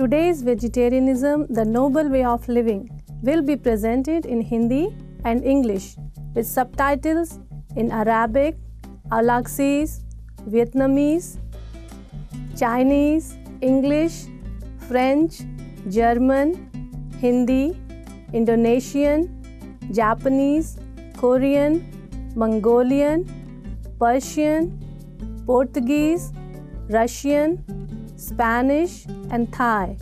Today's Vegetarianism, the Noble Way of Living, will be presented in Hindi and English with subtitles in Arabic, Alaxese, Vietnamese, Chinese, English, French, German, Hindi, Indonesian, Japanese, Korean, Mongolian, Persian, Portuguese, Russian, Spanish, and Thai.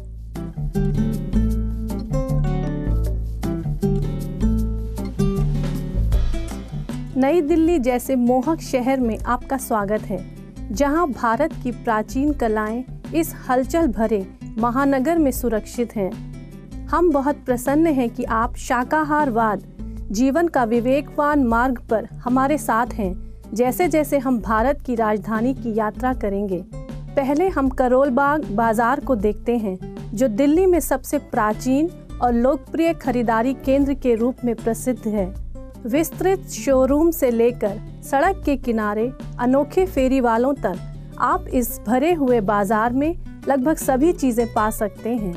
नई दिल्ली जैसे मोहक शहर में आपका स्वागत है, जहां भारत की प्राचीन कलाएं इस हलचल भरे महानगर में सुरक्षित हैं। हम बहुत प्रसन्न हैं कि आप शाकाहारवाद जीवन का विवेकवान मार्ग पर हमारे साथ हैं, जैसे जैसे हम भारत की राजधानी की यात्रा करेंगे। पहले हम करोल बाग बाजार को देखते हैं, जो दिल्ली में सबसे प्राचीन और लोकप्रिय खरीदारी केंद्र के रूप में प्रसिद्ध है। विस्तृत शोरूम से लेकर सड़क के किनारे अनोखे फेरी वालों तक आप इस भरे हुए बाजार में लगभग सभी चीज़ें पा सकते हैं।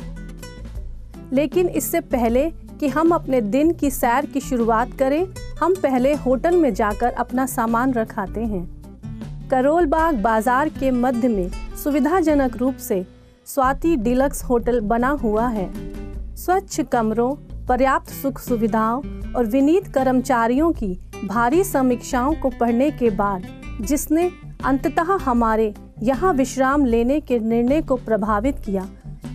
लेकिन इससे पहले कि हम अपने दिन की सैर की शुरुआत करें, हम पहले होटल में जाकर अपना सामान रखाते हैं। करोल बाग बाजार के मध्य में सुविधाजनक रूप से स्वाति डिलक्स होटल बना हुआ है। स्वच्छ कमरों, पर्याप्त सुख सुविधाओं और विनीत कर्मचारियों की भारी समीक्षाओं को पढ़ने के बाद, जिसने अंततः हमारे यहाँ विश्राम लेने के निर्णय को प्रभावित किया,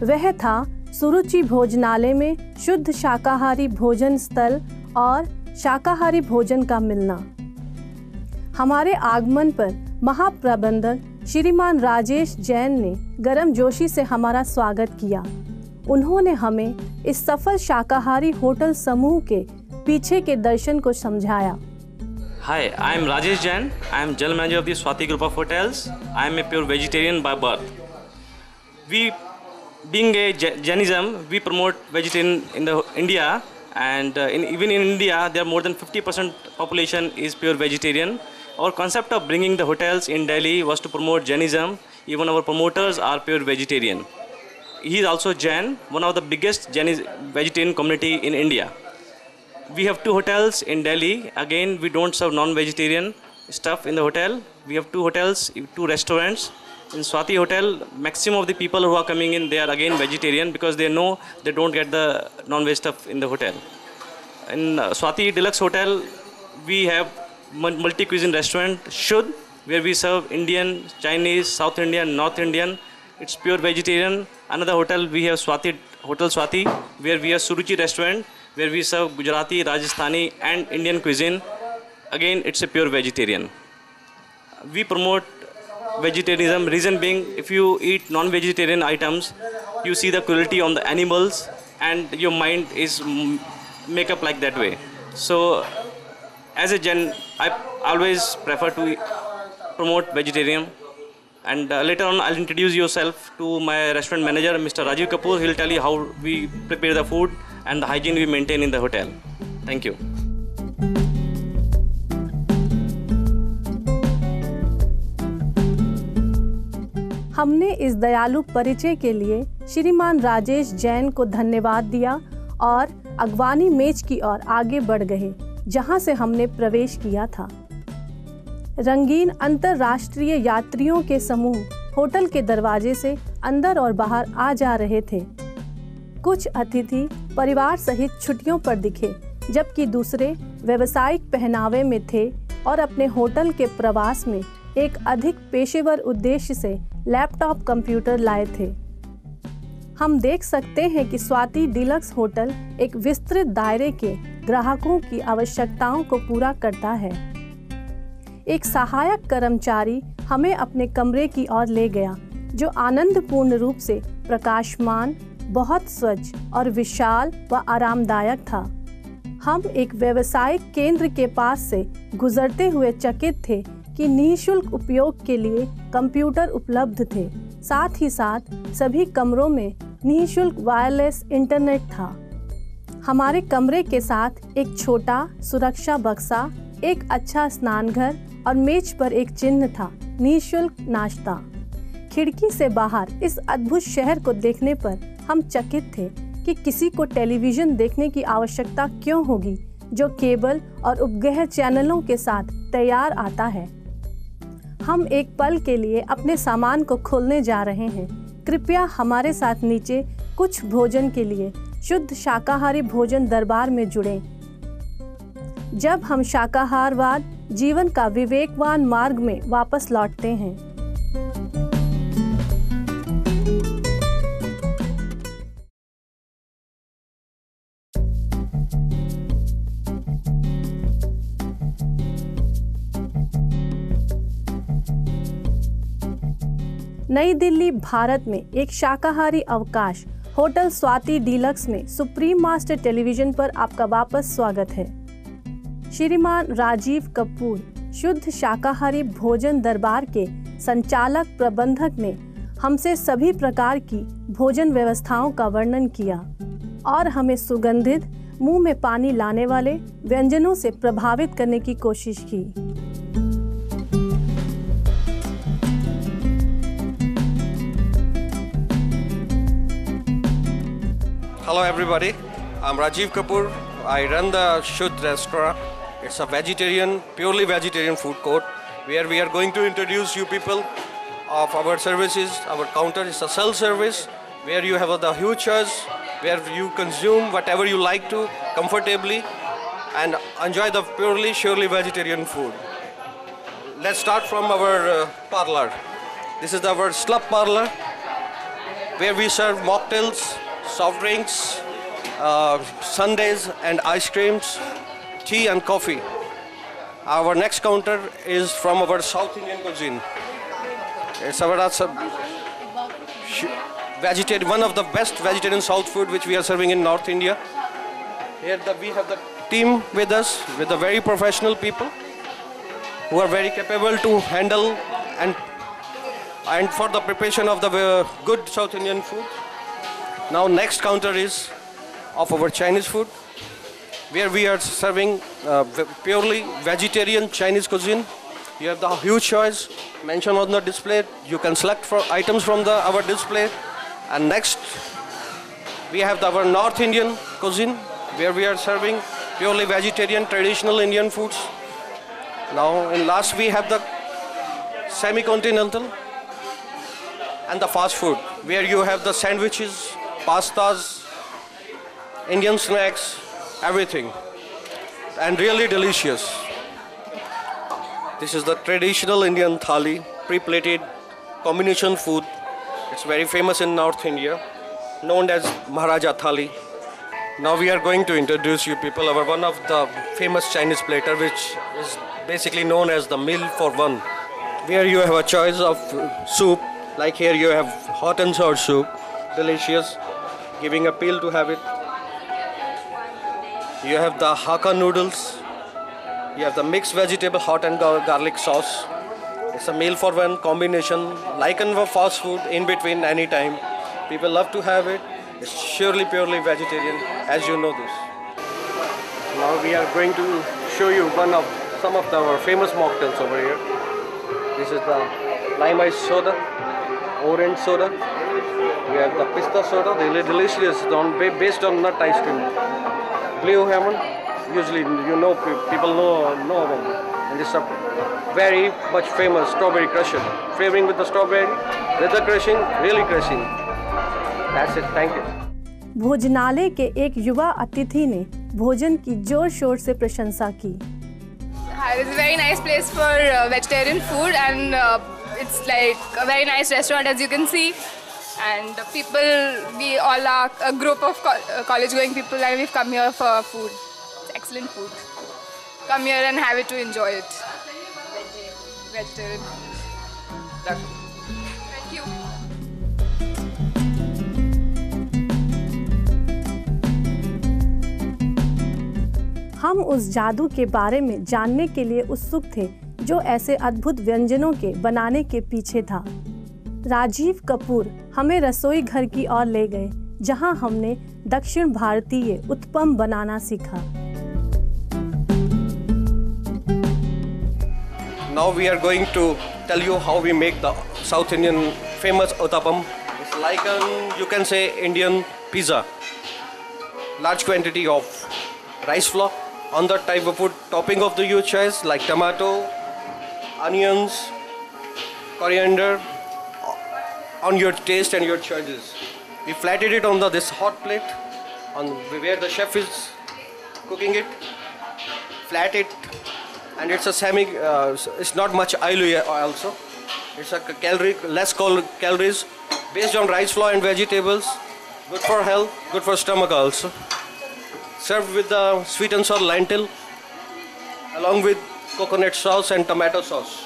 वह था सुरुचि भोजनालय में शुद्ध शाकाहारी भोजन स्थल और शाकाहारी भोजन का मिलना। हमारे आगमन पर महाप्रबंधक श्रीमान राजेश जैन ने गर्मजोशी से हमारा स्वागत किया। उन्होंने हमें इस सफल शाकाहारी होटल समूह के पीछे के दर्शन को समझाया। Hi, I am Rajesh Jain. I am general manager of the Swati Group of Hotels. I am a pure vegetarian by birth. We, being a Jainism, we promote vegetarian in the India, and even in India, there are more than 50% population is pure vegetarian. Our concept of bringing the hotels in Delhi was to promote Jainism. Even our promoters are pure vegetarian. He is also Jain, one of the biggest vegetarian community in India. We have 2 hotels in Delhi. Again, we don't serve non-vegetarian stuff in the hotel. We have 2 hotels, 2 restaurants. In Swati Hotel, maximum of the people who are coming in, they are again vegetarian because they know they don't get the non-veg stuff in the hotel. In Swati Deluxe Hotel, we have multi-cuisine restaurant, Shuddh, where we serve Indian, Chinese, South Indian, North Indian. It's pure vegetarian. Another hotel, we have Swati, Hotel Swati, where we have Suruchi restaurant, where we serve Gujarati, Rajasthani and Indian cuisine. Again, it's a pure vegetarian. We promote vegetarianism, reason being, if you eat non-vegetarian items, you see the cruelty on the animals and your mind is make up like that way. So, as a Jain, I always prefer to promote vegetarian. And later on, I'll introduce yourself to my restaurant manager, Mr. Rajiv Kapoor. He'll tell you how we prepare the food and the hygiene we maintain in the hotel. Thank you. हमने इस दयालु परिचय के लिए श्रीमान राजेश जैन को धन्यवाद दिया और अगवानी मेज की ओर आगे बढ़ गए, जहां से हमने प्रवेश किया था। रंगीन अंतर्राष्ट्रीय यात्रियों के समूह होटल के दरवाजे से अंदर और बाहर आ जा रहे थे। कुछ अतिथि परिवार सहित छुट्टियों पर दिखे, जबकि दूसरे व्यावसायिक पहनावे में थे और अपने होटल के प्रवास में एक अधिक पेशेवर उद्देश्य से लैपटॉप कंप्यूटर लाए थे। हम देख सकते हैं कि स्वाति डिलक्स होटल एक विस्तृत दायरे के ग्राहकों की आवश्यकताओं को पूरा करता है। एक सहायक कर्मचारी हमें अपने कमरे की ओर ले गया, जो आनंदपूर्ण रूप से प्रकाशमान, बहुत स्वच्छ और विशाल व आरामदायक था। हम एक व्यावसायिक केंद्र के पास से गुजरते हुए चकित थे कि निःशुल्क उपयोग के लिए कंप्यूटर उपलब्ध थे। साथ ही साथ सभी कमरों में निःशुल्क वायरलेस इंटरनेट था। हमारे कमरे के साथ एक छोटा सुरक्षा बक्सा, एक अच्छा स्नानघर और मेज पर एक चिन्ह था, निःशुल्क नाश्ता। खिड़की से बाहर इस अद्भुत शहर को देखने पर हम चकित थे कि किसी को टेलीविज़न देखने की आवश्यकता क्यों होगी जो केबल और उपग्रह चैनलों के साथ तैयार आता है। हम एक पल के लिए अपने सामान को खोलने जा रहे हैं। कृपया हमारे साथ नीचे कुछ भोजन के लिए शुद्ध शाकाहारी भोजन दरबार में जुड़ें। जब हम शाकाहारवाद जीवन का विवेकवान मार्ग में वापस लौटते हैं। नई दिल्ली, भारत में एक शाकाहारी अवकाश होटल स्वाति डीलक्स में सुप्रीम मास्टर टेलीविजन पर आपका वापस स्वागत है। श्रीमान राजीव कपूर, शुद्ध शाकाहारी भोजन दरबार के संचालक प्रबंधक ने हमसे सभी प्रकार की भोजन व्यवस्थाओं का वर्णन किया और हमें सुगंधित, मुंह में पानी लाने वाले व्यंजनों से प्रभावित करने की कोशिश की। Hello everybody, I'm Rajiv Kapoor. I run the Shuddh restaurant. It's a vegetarian, purely vegetarian food court where we are going to introduce you people of our services. Our counter is a self-service where you have the huge choice, where you consume whatever you like to comfortably and enjoy the purely, surely vegetarian food. Let's start from our parlor. This is our slub parlor where we serve mocktails, soft drinks, sundaes and ice creams, tea and coffee. Our next counter is from our South Indian cuisine. It's our vegetarian, one of the best vegetarian South food which we are serving in North India. Here we have the team with us, with the very professional people who are very capable to handle and for the preparation of the good South Indian food. Now next counter is of our Chinese food, where we are serving purely vegetarian Chinese cuisine. You have the huge choice mentioned on the display. You can select items from our display. And next, we have our North Indian cuisine, where we are serving purely vegetarian traditional Indian foods. Now in last, we have the semi-continental and the fast food, where you have the sandwiches, pastas, Indian snacks, everything, and really delicious. This is the traditional Indian thali, pre-plated combination food. It's very famous in North India, known as Maharaja Thali. Now we are going to introduce you people one of the famous Chinese platter, which is basically known as the meal for one, where you have a choice of soup. Like here you have hot and sour soup, delicious, giving appeal to have it. You have the Hakka noodles. You have the mixed vegetable hot and garlic sauce. It's a meal for one combination, like in fast food, in between, anytime. People love to have it. It's surely purely vegetarian, as you know this. Now we are going to show you some of our famous mocktails over here. This is the lime ice soda, orange soda. We have the pista soda, really delicious, based on nut ice cream. Blue Heaven, usually people know about it. And this is a very much famous strawberry crusher. Flavoring with the strawberry, with the crushing, really crushing. That's it, thank you. भोजनालय के एक युवा अतिथि ने भोजन की जोर शोर से प्रशंसा की। It's a very nice place for vegetarian food, and it's like a very nice restaurant, as you can see. And we all are a group of college-going people, and we've come here for food. It's excellent food. Come here and have it to enjoy it. Vegetarian. That's it. Thank you. हम उस जादू के बारे में जानने के लिए उत्सुक थे जो ऐसे अद्भुत व्यंजनों के बनाने के पीछे था। राजीव कपूर हमें रसोई घर की ओर ले गए, जहां हमने दक्षिण भारतीय उत्पम बनाना सीखा। Now we are going to tell you how we make the South Indian famous uttapam. It's like you can say Indian pizza. Large quantity of rice flour. On that type of food, topping of the your choice like tomato, onions, coriander, on your taste and your choices. We flatted it on this hot plate, on where the chef is cooking it. Flat it, and it's a it's not much oily also. It's a less calories, based on rice flour and vegetables. Good for health, good for stomach also. Served with the sweet and sour lentil, along with coconut sauce and tomato sauce.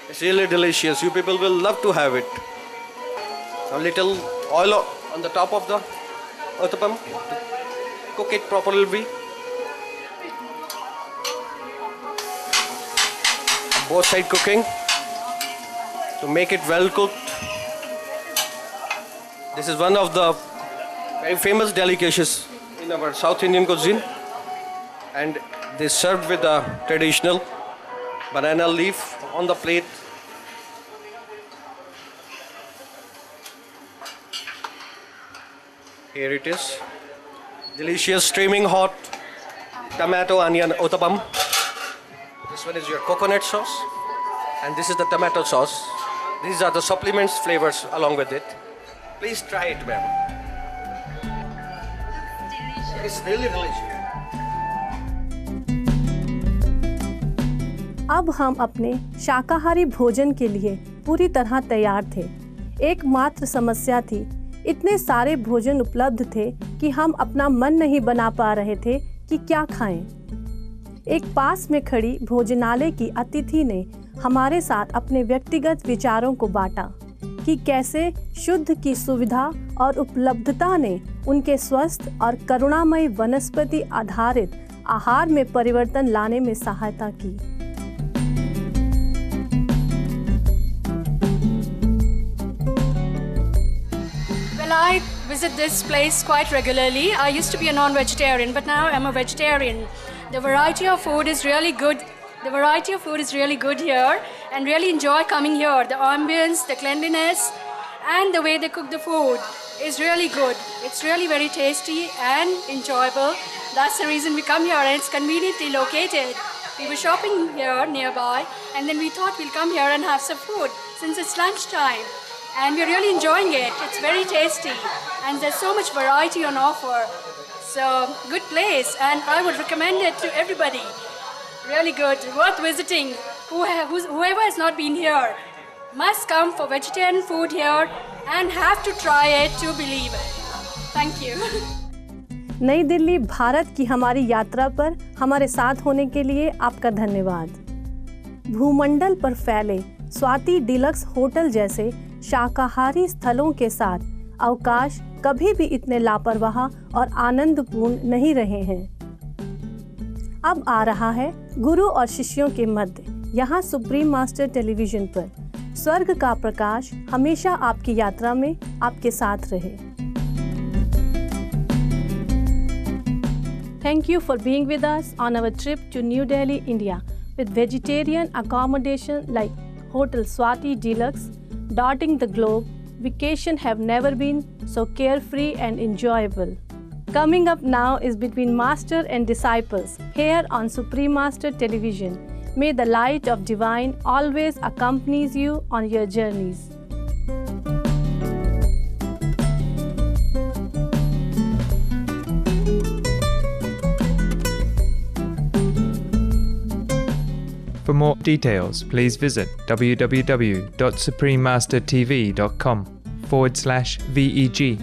It's really delicious. You people will love to have it. A little oil on the top of the uttapam to cook it properly. Both side cooking to make it well cooked. This is one of the very famous delicacies in our South Indian cuisine, and they served with a traditional banana leaf on the plate. Here it is, delicious steaming hot tomato onion uttapam. This one is your coconut sauce, and this is the tomato sauce. These are the supplements flavors along with it. Please try it, ma'am. It's really delicious. अब हम अपने शाकाहारी भोजन के लिए पूरी तरह तैयार थे। एकमात्र समस्या थी, इतने सारे भोजन उपलब्ध थे कि हम अपना मन नहीं बना पा रहे थे कि क्या खाएं। एक पास में खड़ी भोजनालय की अतिथि ने हमारे साथ अपने व्यक्तिगत विचारों को बांटा कि कैसे शुद्ध की सुविधा और उपलब्धता ने उनके स्वस्थ और करुणामय वनस्पति आधारित आहार में परिवर्तन लाने में सहायता की। Well, I visit this place quite regularly. I used to be a non-vegetarian, but now I'm a vegetarian. The variety of food is really good. The variety of food is really good here, and really enjoy coming here. The ambience, the cleanliness, and the way they cook the food is really good. It's really very tasty and enjoyable. That's the reason we come here, and it's conveniently located. We were shopping here nearby, and then we thought we'll come here and have some food since it's lunchtime. And we're really enjoying it. It's very tasty, and there's so much variety on offer. So, good place, and I would recommend it to everybody. Really good, worth visiting. Whoever has not been here must come for vegetarian food here and have to try it to believe it. Thank you. नई दिल्ली भारत की हमारी यात्रा पर हमारे साथ होने के लिए आपका धन्यवाद। भूमंडल पर फैले स्वाति डीलक्स होटल जैसे शाकाहारी स्थलों के साथ अवकाश कभी भी इतने लापरवाह और आनंदपूर्ण नहीं रहे हैं। अब आ रहा है गुरु और शिष्यों के मध्य, यहाँ सुप्रीम मास्टर टेलीविजन पर। स्वर्ग का प्रकाश हमेशा आपकी यात्रा में आपके साथ रहे। Thank you for being with us on our trip to New Delhi, India, with vegetarian accommodation like Hotel Swati Deluxe, dotting the globe. Vacation have never been so carefree and enjoyable. Coming up now is Between Master and Disciples, here on Supreme Master Television. May the light of divine always accompanies you on your journeys. For more details, please visit www.suprememastertv.com/VEG.